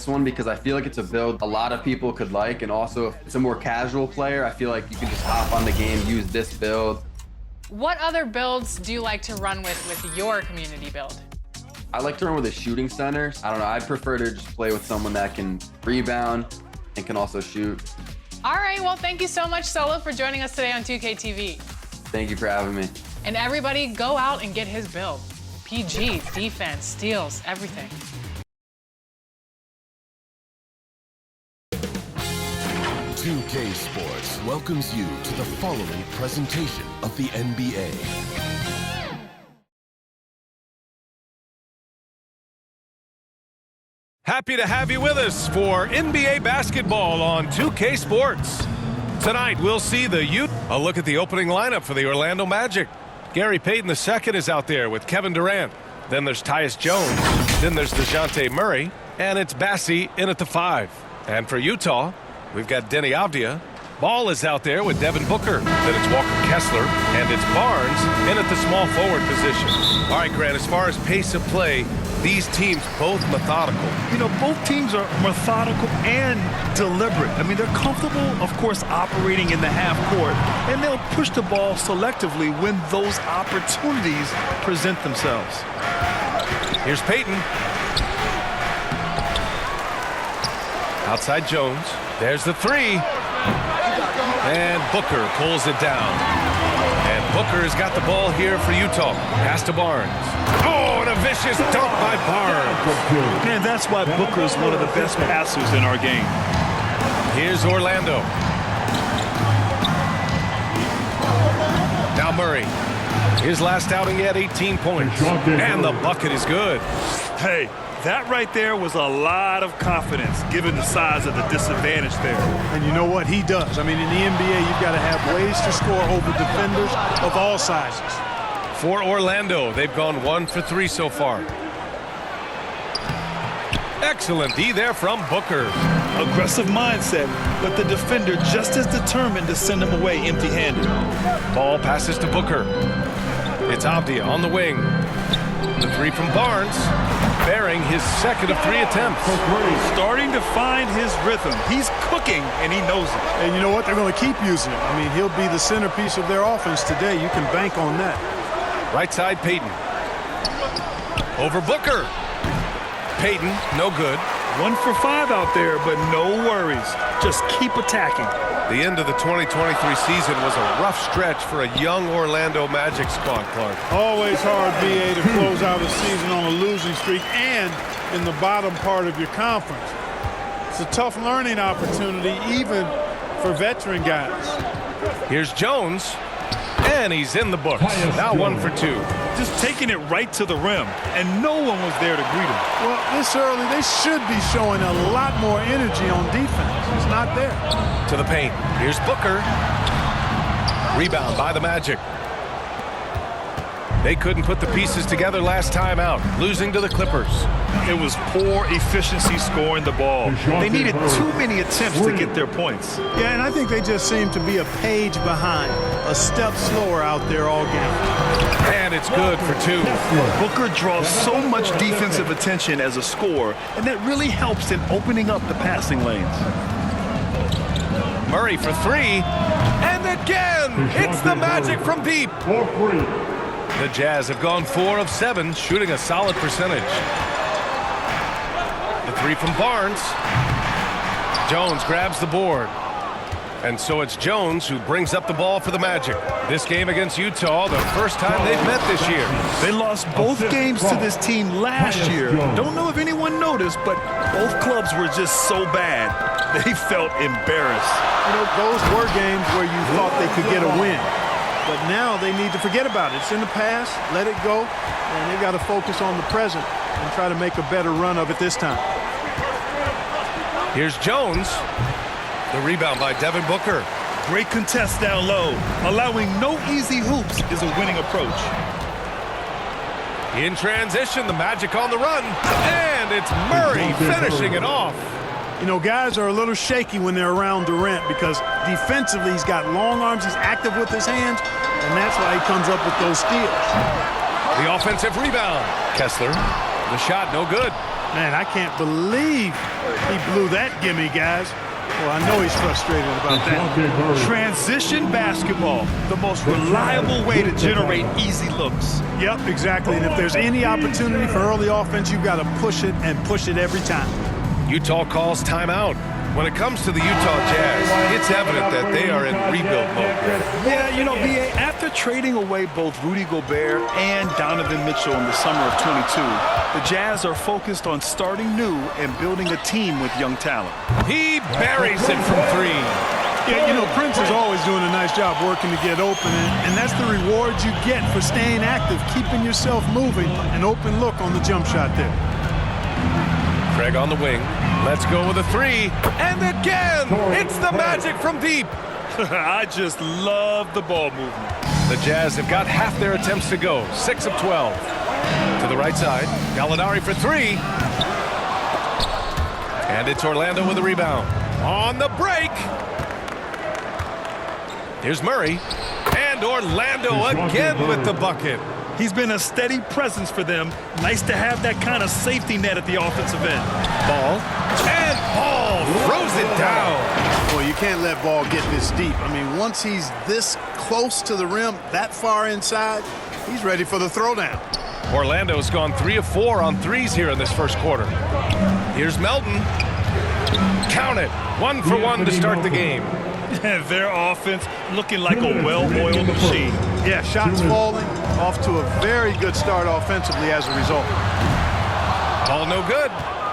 This one because I feel like it's a build a lot of people could like, and also if it's a more casual player, I feel like you can just hop on the game, use this build. What other builds do you like to run with your community build? I like to run with a shooting center. I don't know, I'd prefer to just play with someone that can rebound and can also shoot. All right, well, thank you so much, Solo, for joining us today on 2K TV. Thank you for having me. And everybody, go out and get his build. PG, defense, steals, everything. 2K Sports welcomes you to the following presentation of the NBA. Happy to have you with us for NBA basketball on 2K Sports. Tonight, we'll see a look at the opening lineup for the Orlando Magic. Gary Payton II is out there with Kevin Durant. Then there's Tyus Jones. Then there's DeJounte Murray. And it's Bassie in at the 5. And for Utah, we've got Denny Avdia. Ball is out there with Devin Booker. Then it's Walker Kessler. And it's Barnes in at the small forward position. All right, Grant, as far as pace of play, these teams both methodical. You know, both teams are methodical and deliberate. I mean, they're comfortable, of course, operating in the half court, and they'll push the ball selectively when those opportunities present themselves. Here's Payton. Outside Jones. There's the 3. And Booker pulls it down. And Booker's got the ball here for Utah. Pass to Barnes. Oh, and a vicious dunk by Barnes. Man, that's why Booker is one of the best passers in our game. Here's Orlando. Now Murray. His last outing, he had 18 points. And the bucket is good. Hey, that right there was a lot of confidence, given the size of the disadvantage there. And you know what? He does. I mean, in the NBA, you've got to have ways to score over defenders of all sizes. For Orlando, they've gone 1 for 3 so far. Excellent D there from Booker. Aggressive mindset, but the defender just as determined to send him away empty-handed. Ball passes to Booker. It's Avdia on the wing. The 3 from Barnes, bearing his second of 3 attempts. Starting to find his rhythm. He's cooking, and he knows it. And you know what? They're going to keep using him. I mean, he'll be the centerpiece of their offense today. You can bank on that. Right side, Payton. Over Booker. Payton, no good. 1 for 5 out there, but no worries. Just keep attacking. The end of the 2023 season was a rough stretch for a young Orlando Magic squad, Clark. Always hard, BA, to close out a season on a losing streak and in the bottom part of your conference. It's a tough learning opportunity, even for veteran guys. Here's Jones, and he's in the books. Now 1 for 2. Just taking it right to the rim, and no one was there to greet him. Well, this early, they should be showing a lot more energy on defense. It's not there. To the paint. Here's Booker. Rebound by the Magic. They couldn't put the pieces together last time out, losing to the Clippers. It was poor efficiency scoring the ball. They needed too many attempts to get their points. Yeah, and I think they just seem to be a page behind, a step slower out there all game. And it's good for 2. Booker draws so much defensive attention as a scorer, and that really helps in opening up the passing lanes. Murray for 3. And again, it's the Magic from deep. The Jazz have gone 4 of 7, shooting a solid percentage. The 3 from Barnes. Jones grabs the board. And so it's Jones who brings up the ball for the Magic. This game against Utah, the first time they've met this year. They lost both games to this team last year. Don't know if anyone noticed, but both clubs were just so bad. They felt embarrassed. You know, those were games where you thought they could get a win. But now they need to forget about it. It's in the past, let it go, and they got to focus on the present and try to make a better run of it this time. Here's Jones. The rebound by Devin Booker. Great contest down low. Allowing no easy hoops is a winning approach. In transition, the Magic on the run. And it's Murray finishing it off. You know, guys are a little shaky when they're around Durant because defensively he's got long arms, he's active with his hands, and that's why he comes up with those steals. The offensive rebound. Kessler, the shot no good. Man, I can't believe he blew that gimme, guys. Well, I know he's frustrated about that. Transition basketball, the most reliable way to generate easy looks. Yep, exactly. And if there's any opportunity for early offense, you've got to push it and push it every time. Utah calls timeout. When it comes to the Utah Jazz, it's evident that they are in rebuild mode. Yeah, you know, B.A., after trading away both Rudy Gobert and Donovan Mitchell in the summer of 22, the Jazz are focused on starting new and building a team with young talent. He buries it from three. Yeah, you know, Prince is always doing a nice job working to get open, and that's the reward you get for staying active, keeping yourself moving, an open look on the jump shot there. Craig on the wing. Let's go with a three. And again, it's the Magic from deep. I just love the ball movement. The Jazz have got half their attempts to go. 6 of 12. To the right side. Gallinari for three. And it's Orlando with a rebound. On the break. Here's Murray. And Orlando again with the bucket. He's been a steady presence for them. Nice to have that kind of safety net at the offensive end. Ball. And Ball throws it down. Well, you can't let Ball get this deep. I mean, once he's this close to the rim, that far inside, he's ready for the throwdown. Orlando's gone 3 of 4 on threes here in this first quarter. Here's Melton. Count it. 1 for 1 to start the game. Their offense looking like a well-oiled machine. Yeah, shots falling, off to a very good start offensively as a result. All no good.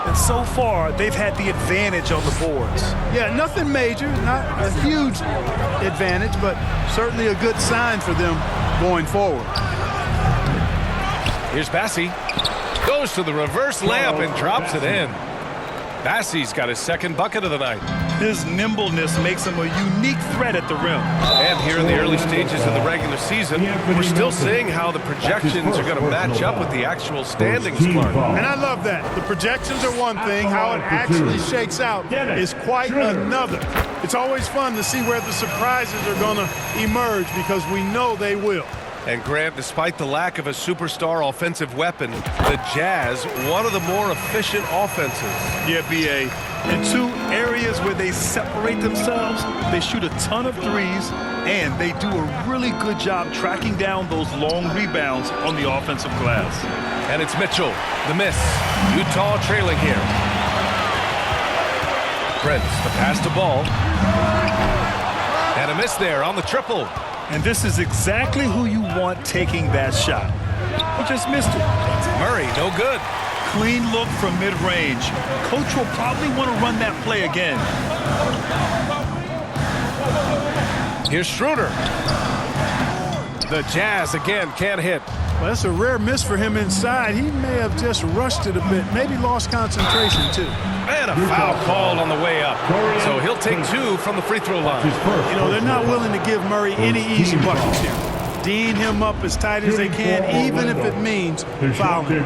And so far, they've had the advantage on the boards. Yeah, nothing major, not a huge advantage, but certainly a good sign for them going forward. Here's Bassi. Goes to the reverse layup and drops it in. Bassi's got his second bucket of the night. His nimbleness makes him a unique threat at the rim. And here in the early stages of the regular season, we're still seeing how the projections are going to match up with the actual standings, Clark. And I love that. The projections are one thing. How it actually shakes out is quite another. It's always fun to see where the surprises are going to emerge because we know they will. And Grant, despite the lack of a superstar offensive weapon, the Jazz, one of the more efficient offenses. Yeah, B.A. In 2 areas where they separate themselves, they shoot a ton of threes, and they do a really good job tracking down those long rebounds on the offensive glass. And it's Mitchell, the miss. Utah trailing here. Prince, the pass to Ball. And a miss there on the triple. And this is exactly who you want taking that shot. He just missed it. Murray, no good. Clean look from mid-range. Coach will probably want to run that play again. Here's Schroeder. The Jazz again can't hit. Well, that's a rare miss for him inside. He may have just rushed it a bit, maybe lost concentration too. And a foul called on the way up. So he'll take 2 from the free throw line. You know, they're not willing to give Murray any easy buckets here. D'ing him up as tight as they can, even if it means fouling.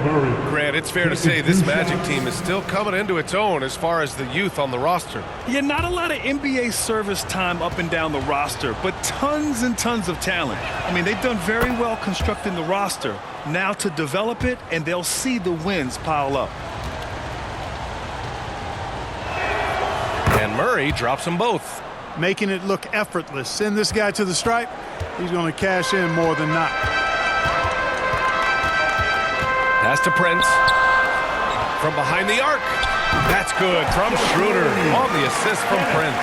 Grant, it's fair to say this Magic team is still coming into its own as far as the youth on the roster. Yeah, not a lot of NBA service time up and down the roster, but tons and tons of talent. I mean, they've done very well constructing the roster. Now to develop it, and they'll see the wins pile up. And Murray drops them both. Making it look effortless. Send this guy to the stripe. He's going to cash in more than not. Pass to Prince. From behind the arc. That's good from Schroeder on the assist from Prince.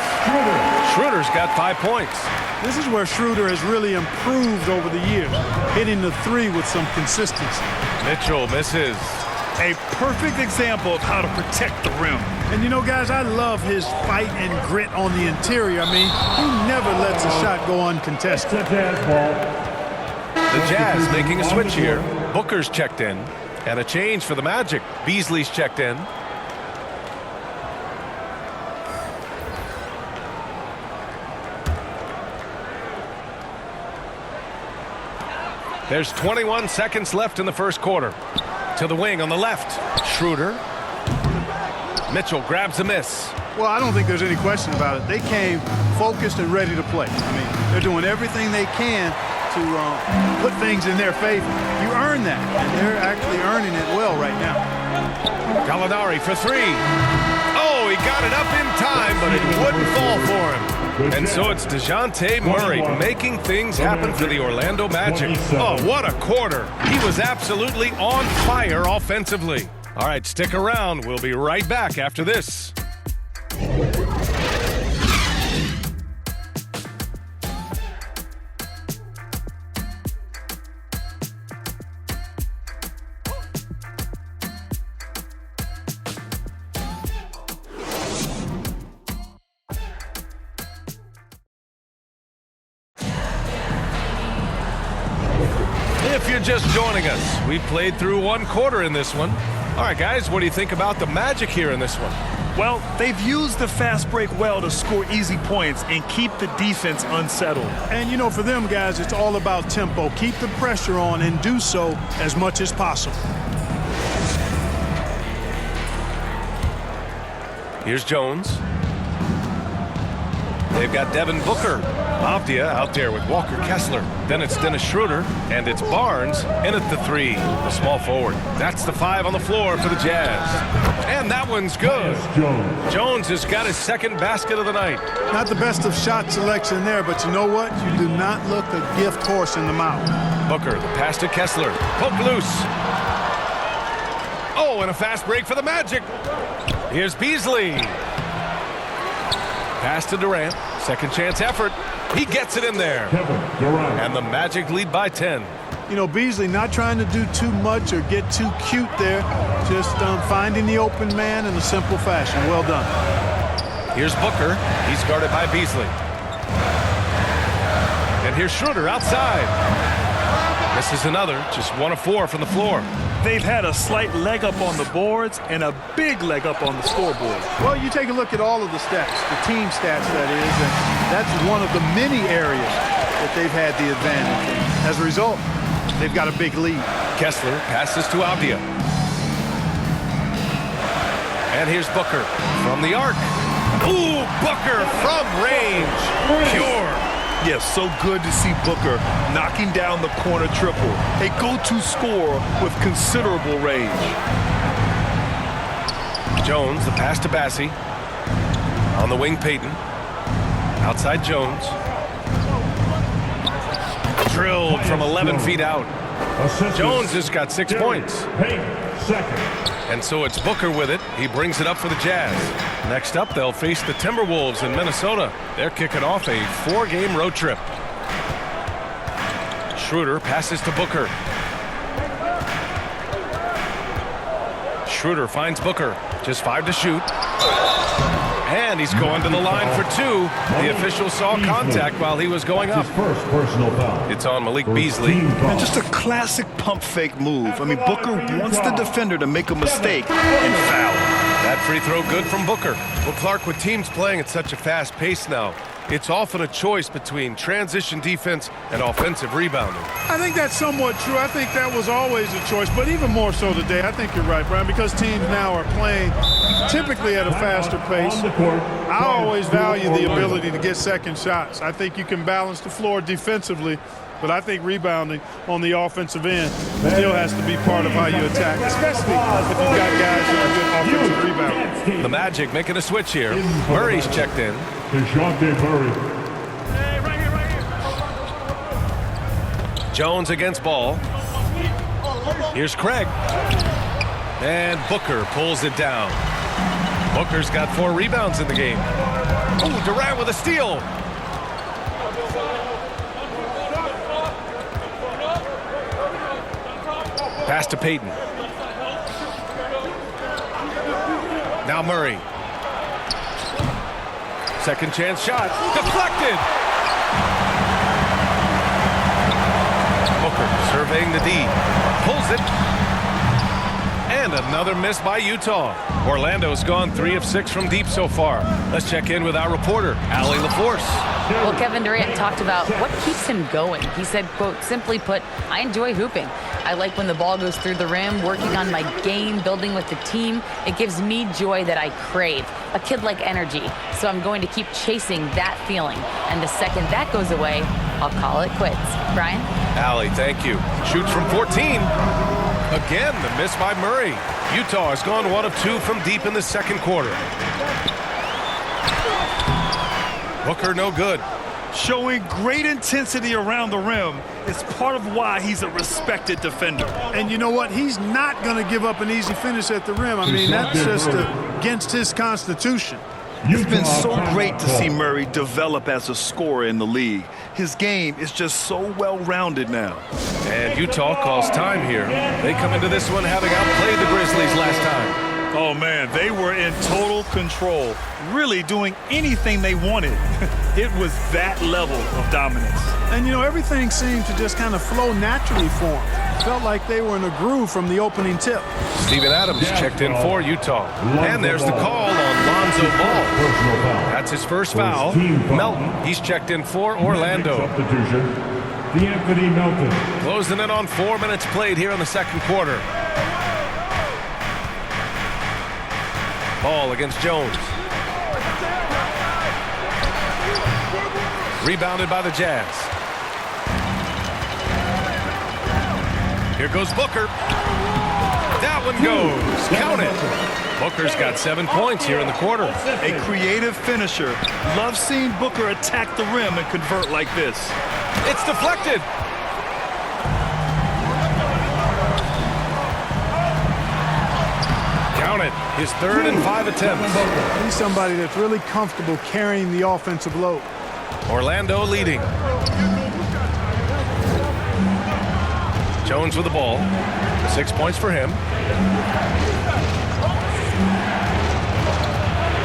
Schroeder's got 5 points. This is where Schroeder has really improved over the years, hitting the 3 with some consistency. Mitchell misses. A perfect example of how to protect the rim. And you know, guys, I love his fight and grit on the interior. I mean, he never lets a shot go uncontested. The Jazz making a switch here. Booker's checked in. And a change for the Magic. Beasley's checked in. There's 21 seconds left in the first quarter. To the wing on the left. Schroeder. Mitchell grabs a miss. Well, I don't think there's any question about it. They came focused and ready to play. I mean, they're doing everything they can to put things in their favor. You earn that, and they're actually earning it well right now. Gallinari for three. Oh, he got it up in time, but it wouldn't fall for him. And so it's DeJounte Murray making things happen for the Orlando Magic. Oh, what a quarter. He was absolutely on fire offensively. All right, stick around. We'll be right back after this. If you're just joining us, we played through one quarter in this one. All right, guys, what do you think about the Magic here in this one? Well, they've used the fast break well to score easy points and keep the defense unsettled. And, you know, for them guys, it's all about tempo. Keep the pressure on and do so as much as possible. Here's Jones. They've got Devin Booker. Avdia out there with Walker Kessler. Then it's Dennis Schroeder, and it's Barnes in at the three, the small forward. That's the 5 on the floor for the Jazz. And that one's good. Jones has got his second basket of the night. Not the best of shot selection there, but you know what? You do not look a gift horse in the mouth. Booker, the pass to Kessler. Poke loose. Oh, and a fast break for the Magic. Here's Beasley. Pass to Durant. Second chance effort. He gets it in there. And the Magic lead by 10. You know, Beasley not trying to do too much or get too cute there. Just finding the open man in a simple fashion. Well done. Here's Booker. He's guarded by Beasley. And here's Schroeder outside. This is another. Just 1 of 4 from the floor. They've had a slight leg up on the boards and a big leg up on the scoreboard. Well, you take a look at all of the stats, the team stats, that is, and that's one of the many areas that they've had the advantage. As a result, they've got a big lead. Kessler passes to Avdia. And here's Booker from the arc. Ooh, Booker from range. Pure. Yes, so good to see Booker knocking down the corner triple. A go-to scorer with considerable range. Jones, the pass to Bassie. On the wing, Payton. Outside Jones. Drilled from 11 feet out. Jones has got 6 points. And so it's Booker with it. He brings it up for the Jazz. Next up, they'll face the Timberwolves in Minnesota. They're kicking off a 4-game road trip. Schroeder passes to Booker. Schroeder finds Booker. Just 5 to shoot. And he's going to the line for 2. The official saw contact while he was going up. First personal foul. It's on Malik Beasley. And just a classic pump fake move. I mean, Booker wants the defender to make a mistake and foul. That free throw good from Booker. Well, Clark, with teams playing at such a fast pace now, it's often a choice between transition defense and offensive rebounding. I think that's somewhat true. I think that was always a choice, but even more so today. I think you're right, Brian, because teams now are playing typically at a faster pace. I always value the ability to get second shots. I think you can balance the floor defensively, but I think rebounding on the offensive end still has to be part of how you attack, especially if you've got guys who are good offensive rebounders. The Magic making a switch here. Murray's checked in. DeJounte Murray. Jones against Ball. Here's Craig. And Booker pulls it down. Booker's got 4 rebounds in the game. Oh, Durant with a steal. Pass to Payton. Now Murray. Second chance shot. Deflected. Booker surveying the D. Pulls it. And another miss by Utah. Orlando's gone 3 of 6 from deep so far. Let's check in with our reporter, Allie LaForce. Well, Kevin Durant talked about what keeps him going. He said, quote, simply put, I enjoy hooping. I like when the ball goes through the rim, working on my game, building with the team. It gives me joy that I crave, a kid-like energy. So I'm going to keep chasing that feeling. And the second that goes away, I'll call it quits. Brian? Allie, thank you. Shoots from 14. Again, the miss by Murray. Utah has gone 1 of 2 from deep in the second quarter. Booker no good. Showing great intensity around the rim is part of why he's a respected defender. And you know what? He's not going to give up an easy finish at the rim. I mean, that's just against his constitution. It's been so great to see Murray develop as a scorer in the league. His game is just so well-rounded now. And Utah calls time here. They come into this one having outplayed the Grizzlies last time. Oh, man, they were in total control, really doing anything they wanted. It was that level of dominance. And, you know, everything seemed to just kind of flow naturally for them. Felt like they were in a groove from the opening tip. Steven Adams checked in for Utah. And there's the call on Lonzo Ball. That's his first foul. Melton, he's checked in for Orlando. Substitution, D'Anthony Melton. Closing in on 4 minutes played here in the second quarter. Ball against Jones. Rebounded by the Jazz. Here goes Booker. That one goes. Count it. Booker's got 7 points here in the quarter. A creative finisher. Love seeing Booker attack the rim and convert like this. It's deflected. Count it. His 3rd and 5 attempts. He's somebody that's really comfortable carrying the offensive load. Orlando leading. Jones with the ball. 6 points for him.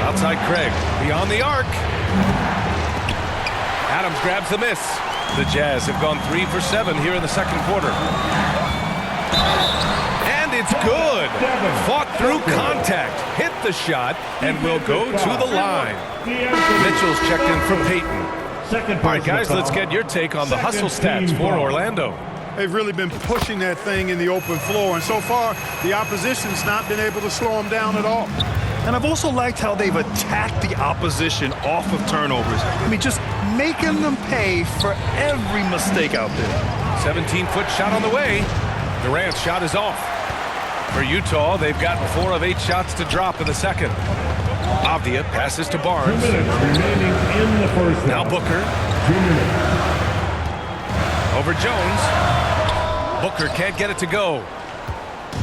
Outside Craig. Beyond the arc. Adams grabs the miss. The Jazz have gone 3 for 7 here in the second quarter. And it's good. Fought through contact. Hit the shot and will go to the line. Mitchell's checked in from Peyton. All right, guys, let's get your take on the hustle stats for Orlando. They've really been pushing that thing in the open floor, and so far the opposition's not been able to slow them down at all. And I've also liked how they've attacked the opposition off of turnovers. I mean, just making them pay for every mistake out there. 17-foot shot on the way. Durant's shot is off. For Utah, they've gotten 4 of 8 shots to drop in the second. Avdia passes to Barnes. 2 minutes remaining in the first. Now Booker. 2 minutes. Over Jones. Booker can't get it to go.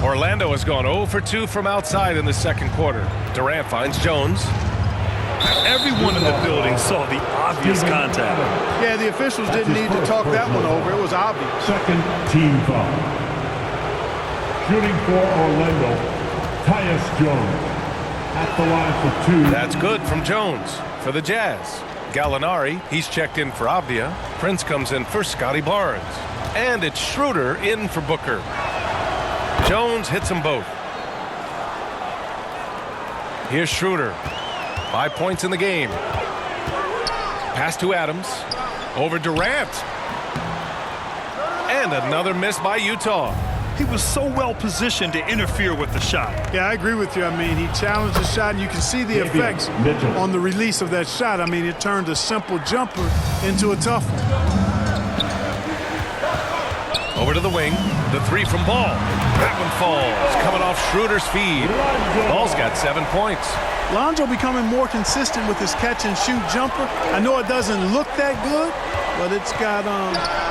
Orlando has gone 0 for 2 from outside in the second quarter. Durant finds Jones. Everyone in the building saw the obvious contact. Yeah, the officials didn't need to talk that one over. It was obvious. Second team foul. Shooting for Orlando, Tyus Jones. At the line for 2. That's good from Jones. For the Jazz, Gallinari, he's checked in for Avdia. Prince comes in for Scotty Barnes. And it's Schroeder in for Booker. Jones hits them both. Here's Schroeder. 5 points in the game. Pass to Adams. Over Durant. And another miss by Utah. He was so well positioned to interfere with the shot. Yeah, I agree with you. I mean, he challenged the shot, and you can see the effects on the release of that shot. I mean, it turned a simple jumper into a tough one. Over to the wing. The 3 from Ball. That one falls. Coming off Schroeder's feed. Ball's got 7 points. Lonzo becoming more consistent with his catch-and-shoot jumper. I know it doesn't look that good, but it's got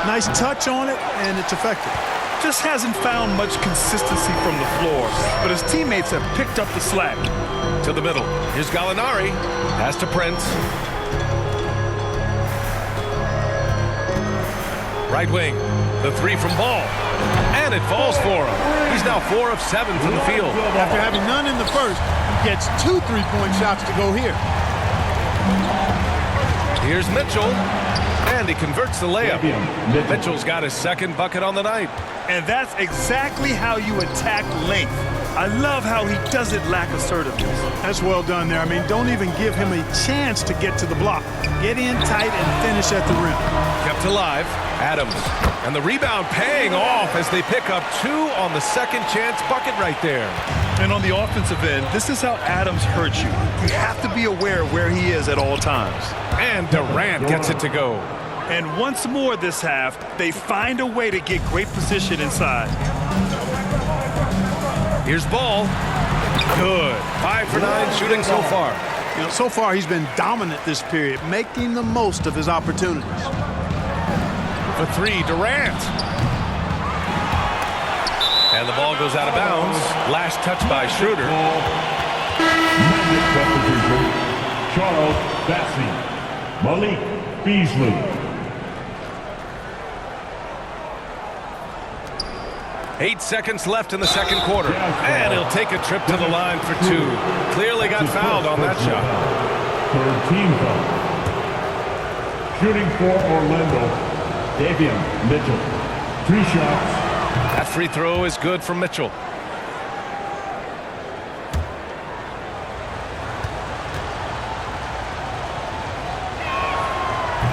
nice touch on it, and it's effective. Just hasn't found much consistency from the floor, but his teammates have picked up the slack. To the middle. Here's Gallinari. Pass to Prince. Right wing. The 3 from Ball. And it falls for him. He's now 4 of 7 from the field. After having none in the first, he gets 2 3-point shots to go here. Here's Mitchell. And he converts the layup. Mitchell's got his second bucket on the night. And that's exactly how you attack length. I love how he doesn't lack assertiveness. That's well done there. I mean, don't even give him a chance to get to the block. Get in tight and finish at the rim. Kept alive. Adams. And the rebound paying off as they pick up 2 on the second chance bucket right there. And on the offensive end, this is how Adams hurts you. You have to be aware where he is at all times. And Durant gets it to go. And once more this half, they find a way to get great position inside. Here's ball. Good. 5 for 9 shooting so far. You know, so far he's been dominant this period, making the most of his opportunities. For 3, Durant. And the ball goes out of bounds. Last touch by Schroeder. Magic substitution, Charles Bassey, Malik Beasley. 8 seconds left in the second quarter. And he'll take a trip to the line for 2. Clearly got fouled on that shot. Third team foul. Shooting for Orlando, Davion Mitchell. 3 shots. That free throw is good from Mitchell.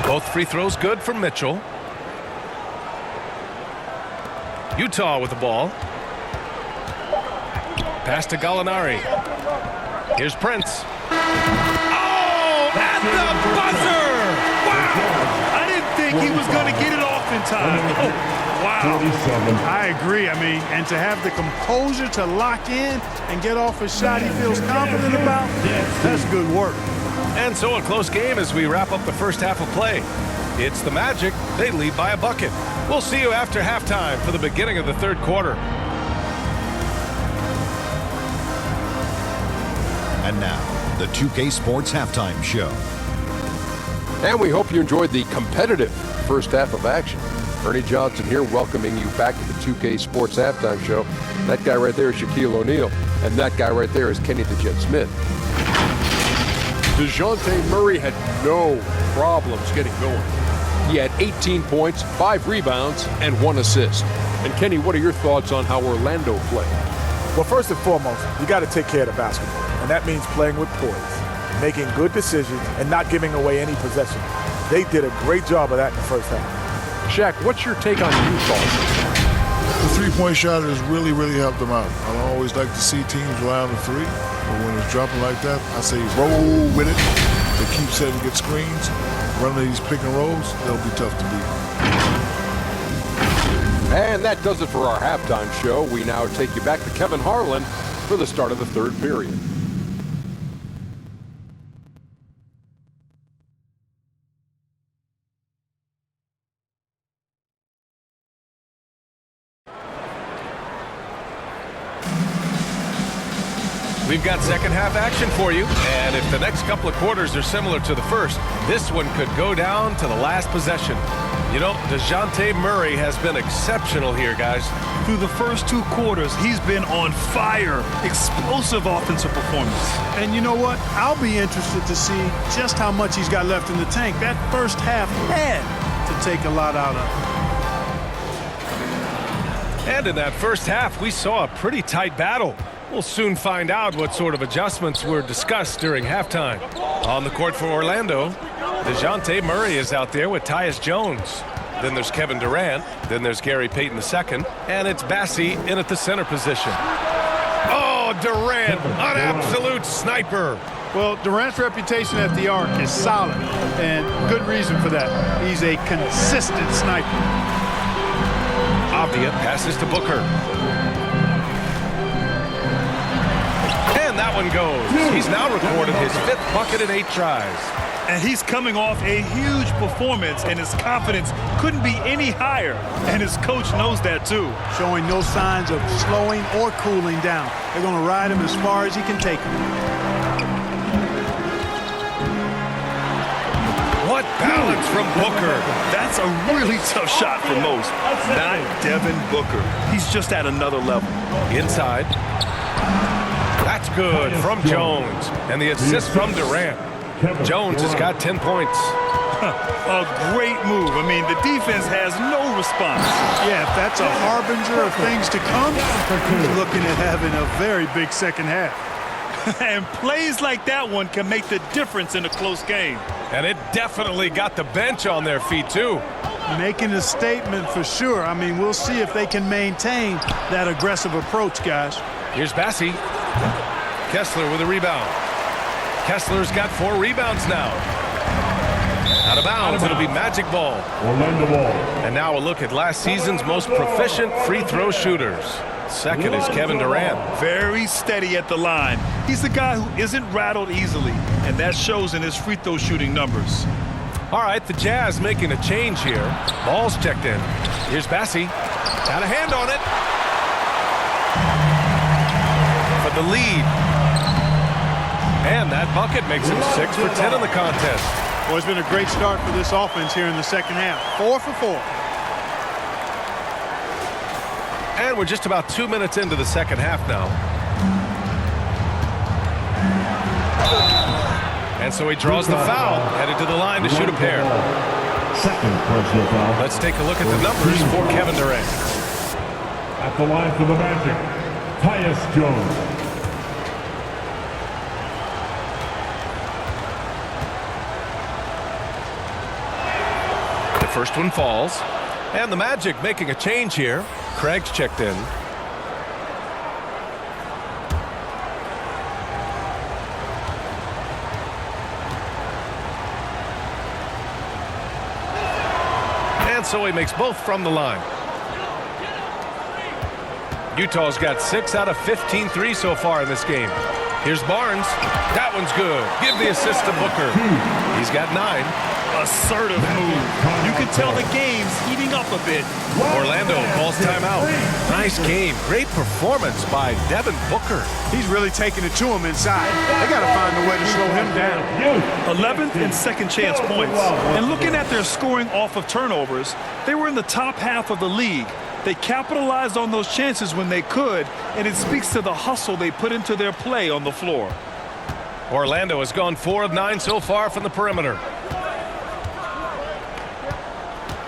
Both free throws good from Mitchell. Utah with the ball. Pass to Gallinari. Here's Prince. Oh, at the buzzer! Wow! I didn't think he was going to get it off in time. Oh, wow. 47. I agree. I mean, and to have the composure to lock in and get off a shot he feels confident about, that's good work. And so a close game as we wrap up the first half of play. It's the Magic. They lead by a bucket. We'll see you after halftime for the beginning of the third quarter. And now, the 2K Sports Halftime Show. And we hope you enjoyed the competitive first half of action. Ernie Johnson here welcoming you back to the 2K Sports Halftime Show. That guy right there is Shaquille O'Neal, and that guy right there is Kenny the Jet Smith. DeJounte Murray had no problems getting going. He had 18 points, 5 rebounds, and 1 assist. And Kenny, what are your thoughts on how Orlando played? Well, first and foremost, you got to take care of the basketball. And that means playing with poise, making good decisions, and not giving away any possession. They did a great job of that in the first half. Shaq, what's your take on Utah? The three-point shot has really, really helped them out. I always like to see teams rely on the three, but when it's dropping like that, I say roll with it. They keep setting good screens, running these pick and rolls, they'll be tough to beat. And that does it for our halftime show. We now take you back to Kevin Harlan for the start of the third period. We've got second half action for you, and if the next couple of quarters are similar to the first, this one could go down to the last possession. You know, DeJounte Murray has been exceptional here, guys. Through the first 2 quarters, he's been on fire. Explosive offensive performance. And you know what? I'll be interested to see just how much he's got left in the tank. That first half had to take a lot out of him. And in that first half, we saw a pretty tight battle. We'll soon find out what sort of adjustments were discussed during halftime. On the court for Orlando, DeJounte Murray is out there with Tyus Jones. Then there's Kevin Durant. Then there's Gary Payton II. And it's Bassey in at the center position. Oh, Durant, an absolute sniper. Well, Durant's reputation at the arc is solid, and good reason for that. He's a consistent sniper. Avdia passes to Booker. And that one goes. He's now recorded his 5th bucket in 8 tries. And he's coming off a huge performance, and his confidence couldn't be any higher. And his coach knows that, too. Showing no signs of slowing or cooling down. They're going to ride him as far as he can take him. What balance from Booker. That's a really tough shot for most. Not Devin Booker. He's just at another level. Inside. That's good from Jones. And the assist from Durant. Jones has got 10 points. A great move. I mean, the defense has no response. Yeah, if that's a harbinger of things to come, he's looking at having a very big second half. And plays like that one can make the difference in a close game. And it definitely got the bench on their feet, too. Making a statement for sure. I mean, we'll see if they can maintain that aggressive approach, guys. Here's Bassey. Kessler with a rebound. Kessler's got 4 rebounds now. Out of bounds, it'll be Magic ball. Orlando ball. And now a look at last season's most proficient free throw shooters. Second is Kevin Durant. Very steady at the line. He's the guy who isn't rattled easily, and that shows in his free throw shooting numbers. All right, the Jazz making a change here. Ball's checked in. Here's Bassi. Got a hand on it. For the lead. And that bucket makes him 6 for 10 in the contest. Well, it's been a great start for this offense here in the second half. 4 for 4. And we're just about 2 minutes into the second half now. And so he draws the foul, headed to the line to shoot a pair. Second personal foul. Let's take a look at the numbers for Kevin Durant. At the line for the Magic, Tyus Jones. The first one falls. And the Magic making a change here. Craig's checked in. And so he makes both from the line. Utah's got 6 out of 15 threes so far in this game. Here's Barnes. That one's good. Give the assist to Booker. He's got 9. Assertive move. You can tell the game's heating up a bit. Orlando calls timeout. Nice game. Great performance by Devin Booker. He's really taking it to him inside. They got to find a way to slow him down. 11th and second chance points. And looking at their scoring off of turnovers, they were in the top half of the league. They capitalized on those chances when they could, and it speaks to the hustle they put into their play on the floor. Orlando has gone 4 of 9 so far from the perimeter.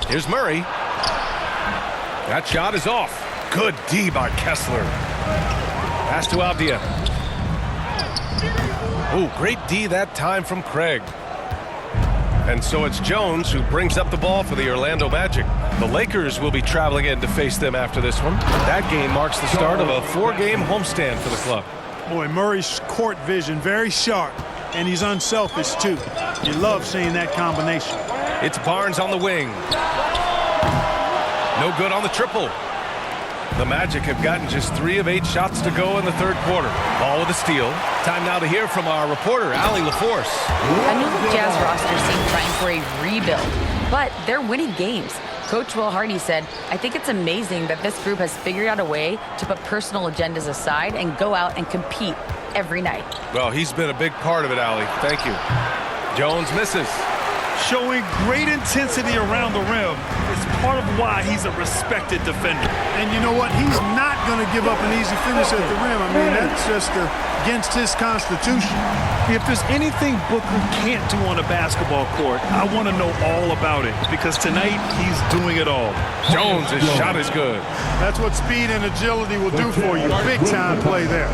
Here's Murray. That shot is off. Good D by Kessler. Pass to Avdia. Oh, great D that time from Craig. And so it's Jones who brings up the ball for the Orlando Magic. The Lakers will be traveling in to face them after this one. That game marks the start of a 4-game homestand for the club. Boy, Murray's court vision very sharp, and he's unselfish too. You love seeing that combination. It's Barnes on the wing. No good on the triple. The Magic have gotten just 3 of 8 shots to go in the third quarter. Ball with a steal. Time now to hear from our reporter, Allie LaForce. I know the Jazz roster seemed trying for a rebuild, but they're winning games. Coach Will Hardy said, "I think it's amazing that this group has figured out a way to put personal agendas aside and go out and compete every night." Well, he's been a big part of it, Allie. Thank you. Jones misses. Showing great intensity around the rim is part of why he's a respected defender. And you know what? He's not going to give up an easy finish at the rim. I mean, that's just against his constitution. If there's anything Booker can't do on a basketball court, I want to know all about it, because tonight he's doing it all. Jones' shot is good. That's what speed and agility will do for you. Big time play there.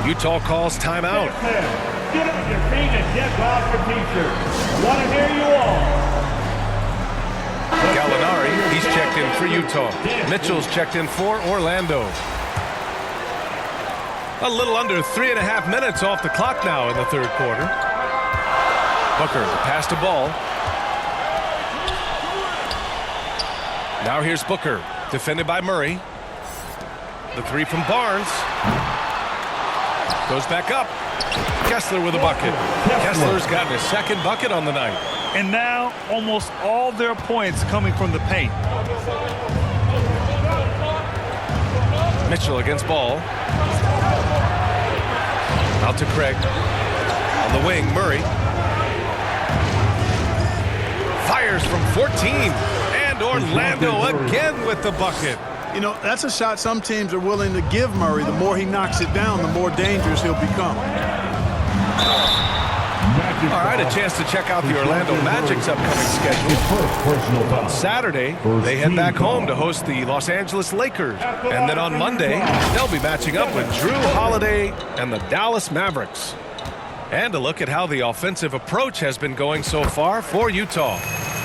Utah calls timeout. Get up your feet and get off your t-shirts. Want to hear you all. Gallinari, he's checked in for Utah. Mitchell's checked in for Orlando. A little under 3.5 minutes off the clock now in the third quarter. Booker, the pass to Ball. Now here's Booker, defended by Murray. The 3 from Barnes. Goes back up. Kessler with a bucket. Kessler's gotten his second bucket on the night. And now almost all their points coming from the paint. Mitchell against Ball. Out to Craig. On the wing, Murray. Fires from 14. And Orlando again with the bucket. You know, that's a shot some teams are willing to give Murray. The more he knocks it down, the more dangerous he'll become. All right, a chance to check out the Orlando Magic's upcoming schedule. On Saturday, they head back home to host the Los Angeles Lakers. And then on Monday, they'll be matching up with Drew Holiday and the Dallas Mavericks. And a look at how the offensive approach has been going so far for Utah.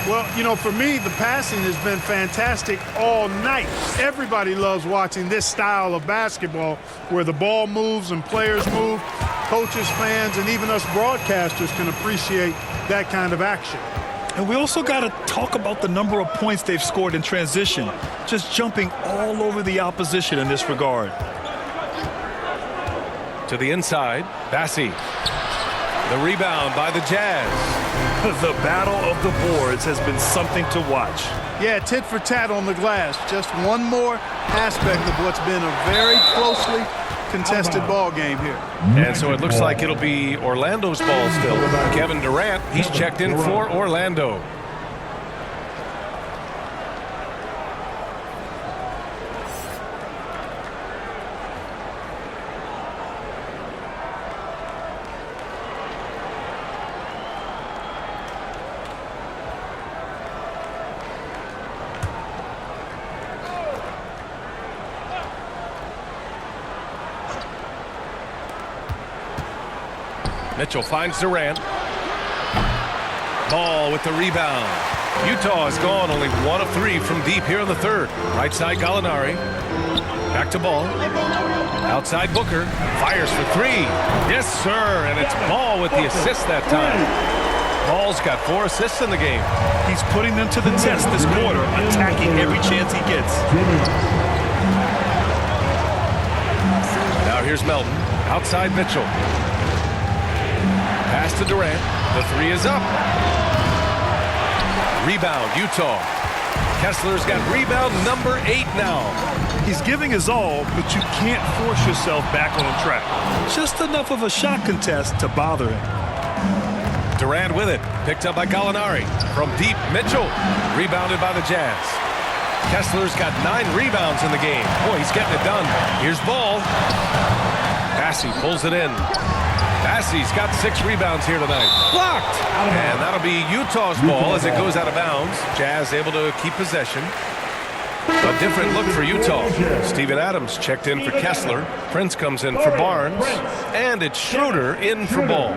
Well, you know, for me, the passing has been fantastic all night. Everybody loves watching this style of basketball where the ball moves and players move. Coaches, fans, and even us broadcasters can appreciate that kind of action. And we also got to talk about the number of points they've scored in transition, just jumping all over the opposition in this regard. To the inside, Bassi. The rebound by the Jazz. The battle of the boards has been something to watch. Yeah, tit for tat on the glass. Just one more aspect of what's been a very closely contested ball game here. And so it looks like it'll be Orlando's ball still. Kevin Durant, he's checked in for Orlando. Mitchell finds Durant. Ball with the rebound. Utah has gone only 1 of 3 from deep here in the third. Right side Gallinari. Back to Ball. Outside Booker. Fires for 3. Yes, sir. And it's Ball with the assist that time. Ball's got 4 assists in the game. He's putting them to the test this quarter, attacking every chance he gets. Now here's Melton. Outside Mitchell. Pass to Durant. The 3 is up. Rebound, Utah. Kessler's got rebound number 8 now. He's giving his all, but you can't force yourself back on track. Just enough of a shot contest to bother him. Durant with it. Picked up by Gallinari. From deep, Mitchell. Rebounded by the Jazz. Kessler's got 9 rebounds in the game. Boy, he's getting it done. Here's Ball. Bassi pulls it in. Bassi's got 6 rebounds here tonight. Blocked! And that'll be Utah's ball as it goes out of bounds. Jazz able to keep possession. A different look for Utah. Steven Adams checked in for Kessler. Prince comes in for Barnes. And it's Schroeder in for Ball.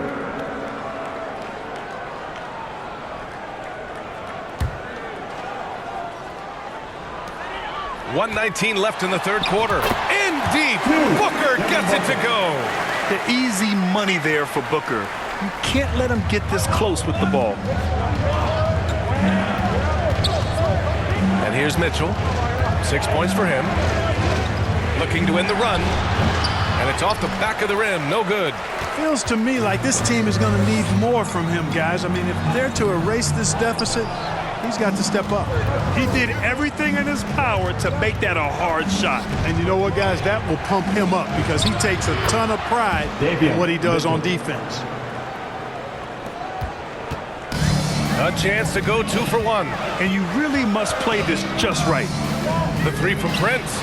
.119 left in the third quarter. In deep. Booker gets it to go. The easy money there for Booker. You can't let him get this close with the ball. And here's Mitchell. 6 points for him. Looking to win the run. And it's off the back of the rim. No good. Feels to me like this team is going to need more from him, guys. I mean, if they're to erase this deficit, he's got to step up. He did everything in his power to make that a hard shot. And you know what, guys? That will pump him up because he takes a ton of pride in what he does on defense. A chance to go 2 for 1. And you really must play this just right. The 3 from Prince.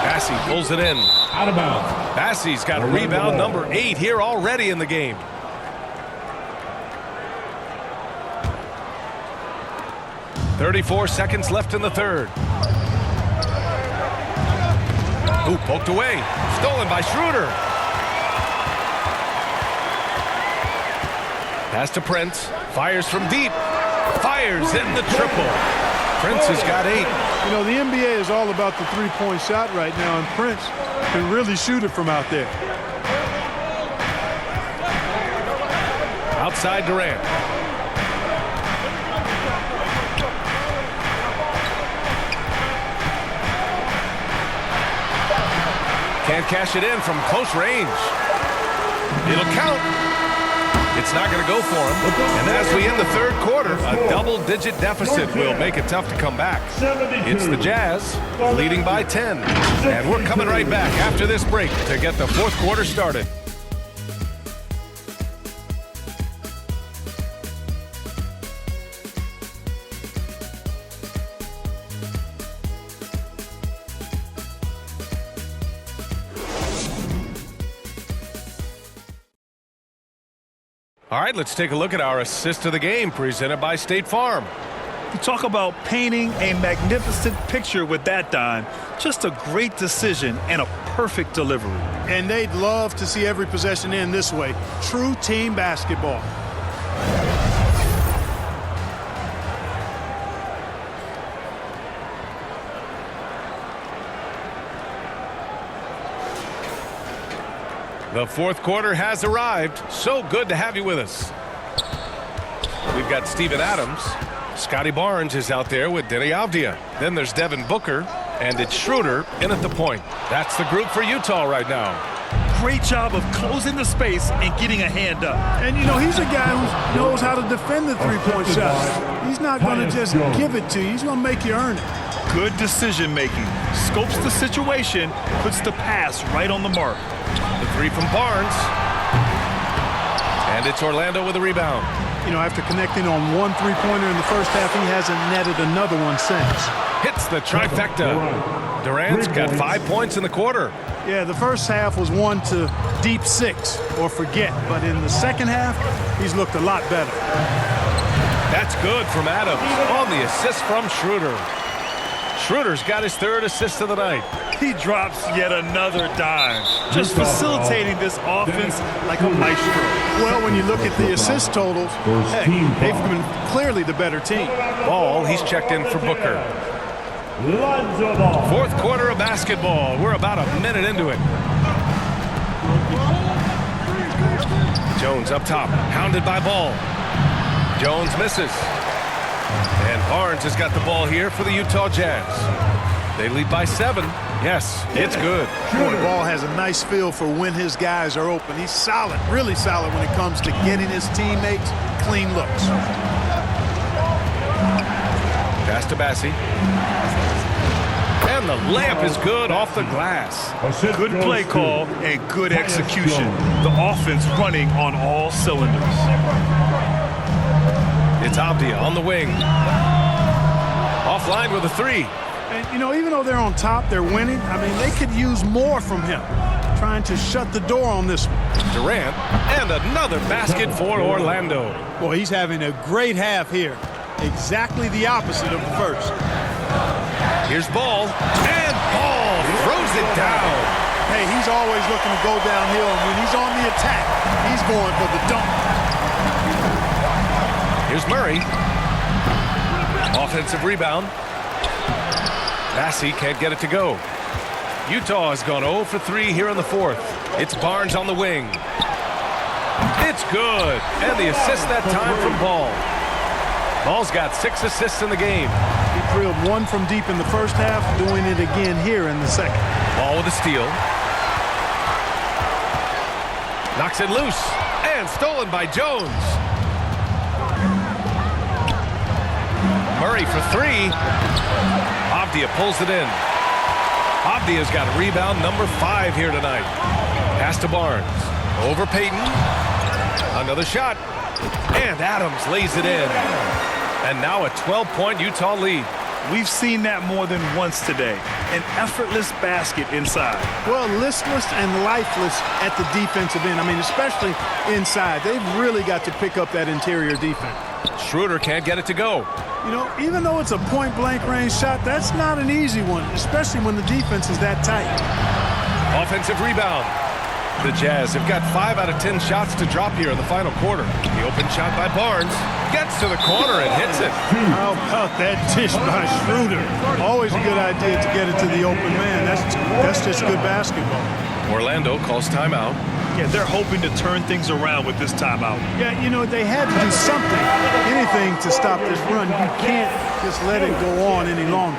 Bassi pulls it in. Out of bounds. Bassi's got rebound number 8 here already in the game. .34 seconds left in the third. Ooh, poked away. Stolen by Schroeder. Pass to Prince. Fires from deep. Fires in the triple. Prince has got 8. You know, the NBA is all about the three-point shot right now, and Prince can really shoot it from out there. Outside Durant. Can't cash it in from close range. It'll count. It's not going to go for him. And as we end the third quarter, a double-digit deficit will make it tough to come back. It's the Jazz leading by 10. And we're coming right back after this break to get the fourth quarter started. All right, let's take a look at our assist of the game presented by State Farm. You talk about painting a magnificent picture with that dime. Just a great decision and a perfect delivery. And they'd love to see every possession end this way. True team basketball. The fourth quarter has arrived. So good to have you with us. We've got Steven Adams. Scotty Barnes is out there with Denny Avdia. Then there's Devin Booker, and it's Schroeder in at the point. That's the group for Utah right now. Great job of closing the space and getting a hand up. And, you know, he's a guy who knows how to defend the three-point shot. He's not going to just give it to you. He's going to make you earn it. Good decision making. Scopes the situation, puts the pass right on the mark. The three from Barnes. And it's Orlando with a rebound. You know, after connecting on one three-pointer in the first half, he hasn't netted another one since. Hits the trifecta. Durant's got 5 points in the quarter. Yeah, the first half was one to deep 6 or forget. But in the second half, he's looked a lot better. That's good from Adams on the assist from Schroeder. Schroeder's got his 3rd assist of the night. He drops yet another dime. Just facilitating this offense like a maestro. Well, when you look at the assist totals, heck, they've been clearly the better team. Ball, he's checked in for Booker. 4th quarter of basketball. We're about a minute into it. Jones up top, hounded by Ball. Jones misses. And Barnes has got the ball here for the Utah Jazz. They lead by 7. Yes, it's good. Ball has a nice feel for when his guys are open. He's solid, really solid when it comes to getting his teammates clean looks. Pass to Bassie. And the layup is good off the glass. Good play call and good execution. The offense running on all cylinders. It's Avdia on the wing. Offline with a 3. And, you know, even though they're on top, they're winning. I mean, they could use more from him. Trying to shut the door on this one. Durant, and another basket for Orlando. Boy, he's having a great half here. Exactly the opposite of the first. Here's Ball, and Ball throws it down. Hey, he's always looking to go downhill, and when he's on the attack, he's going for the dunk. Here's Murray. Offensive rebound. Bassie can't get it to go. Utah has gone 0 for 3 here in the 4th. It's Barnes on the wing. It's good. And the assist that time from Ball. Ball's got 6 assists in the game. He drilled 1 from deep in the first half, doing it again here in the second. Ball with a steal. Knocks it loose. And stolen by Jones. Murray for 3. Avdia pulls it in. Avdia's got rebound number 5 here tonight. Pass to Barnes. Over Payton. Another shot. And Adams lays it in. And now a 12-point Utah lead. We've seen that more than once today. An effortless basket inside. Well, listless and lifeless at the defensive end. I mean, especially inside. They've really got to pick up that interior defense. Schroeder can't get it to go. You know, even though it's a point-blank range shot, that's not an easy one, especially when the defense is that tight. Offensive rebound. The Jazz have got 5 out of 10 shots to drop here in the final quarter. The open shot by Barnes gets to the corner and hits it. How about that dish by Schroeder? Always a good idea to get it to the open man. That's just good basketball. Orlando calls timeout. Yeah, they're hoping to turn things around with this timeout. Yeah, you know, they had to do something, anything to stop this run. You can't just let it go on any longer.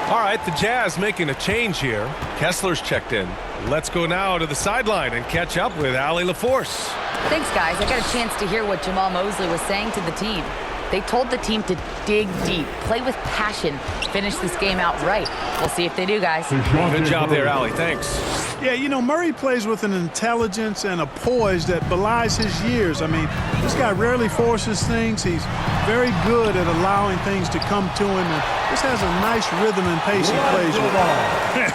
All right, the Jazz making a change here. Kessler's checked in. Let's go now to the sideline and catch up with Allie LaForce. Thanks, guys. I got a chance to hear what Jamal Mosley was saying to the team. They told the team to dig deep, play with passion, finish this game out right. We'll see if they do, guys. Good job there, Allie. Thanks. Yeah, you know, Murray plays with an intelligence and a poise that belies his years. I mean, this guy rarely forces things. He's very good at allowing things to come to him, and just has a nice rhythm and pace he plays with.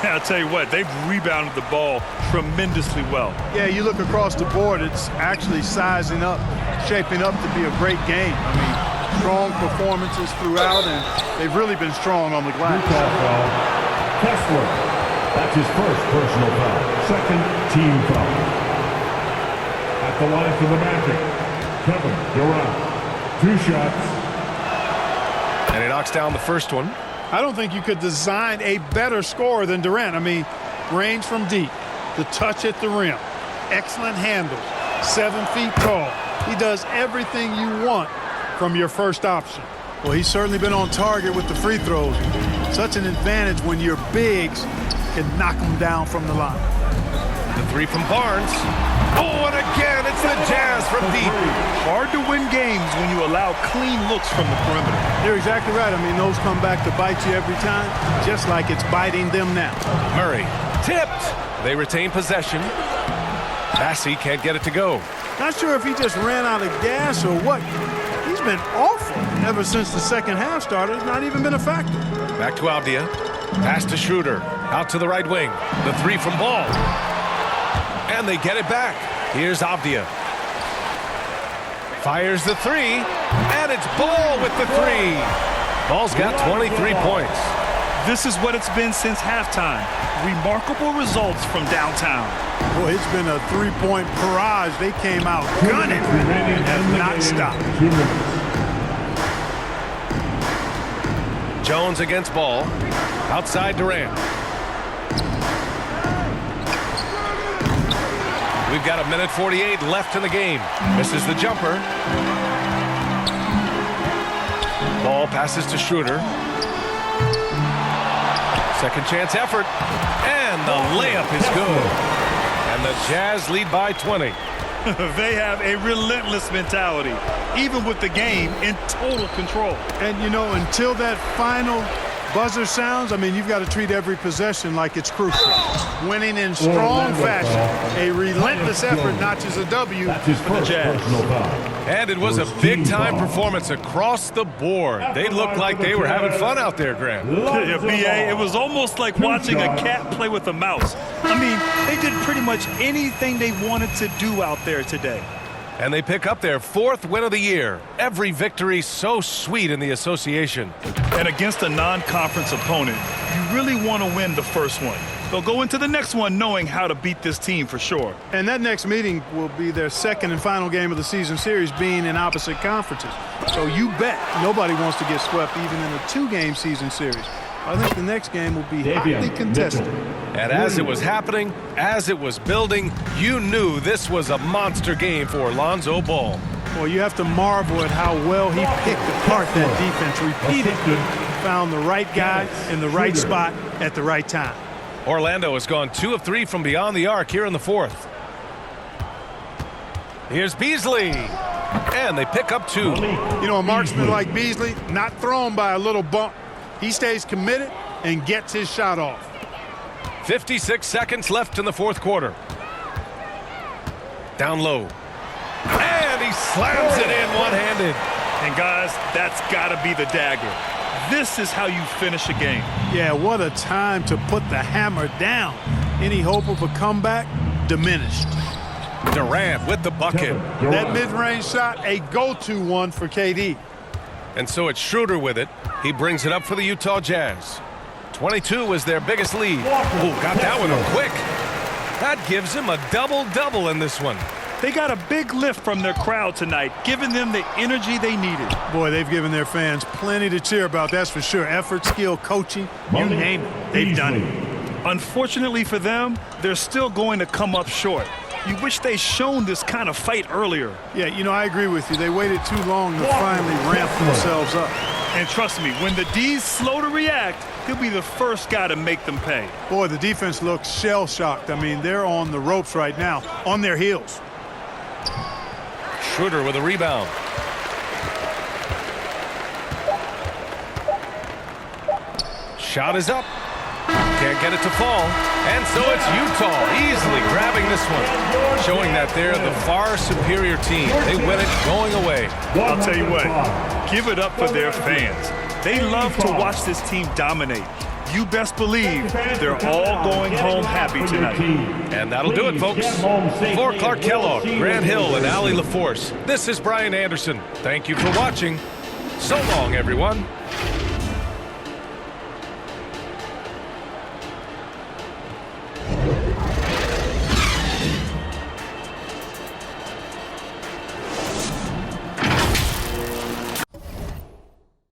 I'll tell you what, they've rebounded the ball tremendously well. Yeah, you look across the board, it's actually sizing up, shaping up to be a great game. I mean, strong performances throughout, and they've really been strong on the glass. Kessler. That's his first personal foul. Second team foul. At the line for the Magic, Kevin Durant. 2 shots. And he knocks down the first one. I don't think you could design a better scorer than Durant. I mean, range from deep, the touch at the rim, excellent handles, 7 feet tall. He does everything you want from your first option. Well, he's certainly been on target with the free throws. Such an advantage when your bigs can knock them down from the line. The three from Barnes. Oh, and again, it's the Jazz from deep. Hard to win games when you allow clean looks from the perimeter. You're exactly right. I mean, those come back to bite you every time, just like it's biting them now. Murray tipped. They retain possession. Massey can't get it to go. Not sure if he just ran out of gas or what. He's been awful ever since the second half started. It's not even been a factor. Back to Avdia. Pass to Schroeder. Out to the right wing. The three from Ball. And they get it back. Here's Avdia. Fires the three. And it's Ball with the three. Ball's got 23 points. This is what it's been since halftime. Remarkable results from downtown. Boy, it's been a three-point barrage. They came out gunning and have not stopped. Jones against Ball. Outside Durant. We've got 1:48 left in the game. Misses the jumper. Ball passes to Schroeder. Second chance effort. And the layup is good. And the Jazz lead by 20. They have a relentless mentality, even with the game in total control. And, you know, until that final buzzer sounds, I mean, you've got to treat every possession like it's crucial. Winning in strong fashion. A relentless effort notches a W for the Jazz. And it was a big-time performance across the board. They looked like they were having fun out there, Grant. Yeah, B.A., it was almost like watching a cat play with a mouse. I mean, they did pretty much anything they wanted to do out there today. And they pick up their 4th win of the year. Every victory so sweet in the association. And against a non-conference opponent, you really want to win the first one. They'll go into the next one knowing how to beat this team for sure. And that next meeting will be their second and final game of the season series, being in opposite conferences. So you bet nobody wants to get swept even in a 2-game season series. I think the next game will be hotly contested. And as it was happening, as it was building, you knew this was a monster game for Lonzo Ball. Well, you have to marvel at how well he picked apart that defense repeatedly. Found the right guy in the right spot at the right time. Orlando has gone 2 of 3 from beyond the arc here in the 4th. Here's Beasley. And they pick up 2. You know, a marksman like Beasley, not thrown by a little bump. He stays committed and gets his shot off. 56 seconds left in the 4th quarter. Down low. And he slams it in one-handed. And guys, that's got to be the dagger. This is how you finish a game. Yeah, what a time to put the hammer down. Any hope of a comeback diminished. Durant with the bucket. That mid-range shot, a go-to one for KD. And so it's Schroeder with it. He brings it up for the Utah Jazz. 22 was their biggest lead. Oh, got that one up quick. That gives him a double-double in this one. They got a big lift from their crowd tonight, giving them the energy they needed. Boy, they've given their fans plenty to cheer about, that's for sure. Effort, skill, coaching, you name it, they've done it. Unfortunately for them, they're still going to come up short. You wish they shown this kind of fight earlier. Yeah, you know, I agree with you. They waited too long to finally ramp themselves up. And trust me, when the D's slow to react, he'll be the first guy to make them pay. Boy, the defense looks shell-shocked. I mean, they're on the ropes right now, on their heels. Schroeder with a rebound. Shot is up. Can't get it to fall. And so it's Utah easily grabbing this one, showing that they're the far superior team. They win it going away. I'll tell you what, give it up for their fans. They love to watch this team dominate. You best believe they're all going home happy tonight. And that'll do it, folks. For Clark Kellogg, Grant Hill, and Allie LaForce, this is Brian Anderson. Thank you for watching. So long, everyone.